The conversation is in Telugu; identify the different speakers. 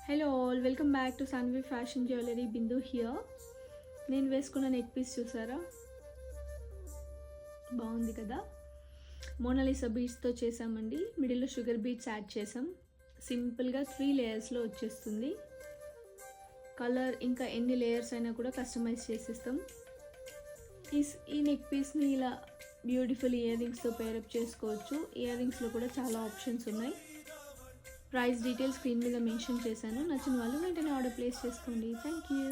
Speaker 1: Hello all, welcome back to Sanvi fashion jewellery. Bindu here. నేను వేసుకున్న నెక్ పీస్ చూసారా, బాగుంది కదా. మోనాలిసా బీడ్స్తో చేసామండి. మిడిల్లో షుగర్ బీడ్స్ యాడ్ చేసాం. సింపుల్గా 3 లేయర్స్లో వచ్చేస్తుంది. కలర్ ఇంకా ఎన్ని లేయర్స్ అయినా కూడా కస్టమైజ్ చేసేస్తాం. ఈ నెక్ పీస్ని ఇలా బ్యూటిఫుల్ ఇయర్ రింగ్స్తో పేరప్ చేసుకోవచ్చు. ఇయర్ రింగ్స్లో కూడా చాలా ఆప్షన్స్ ఉన్నాయి. ప్రైస్ డీటెయిల్స్ స్క్రీన్ మీద మెన్షన్ చేశాను. నచ్చిన వాళ్ళు వెంటనే ఆర్డర్ ప్లేస్ చేసుకోండి. Thank you.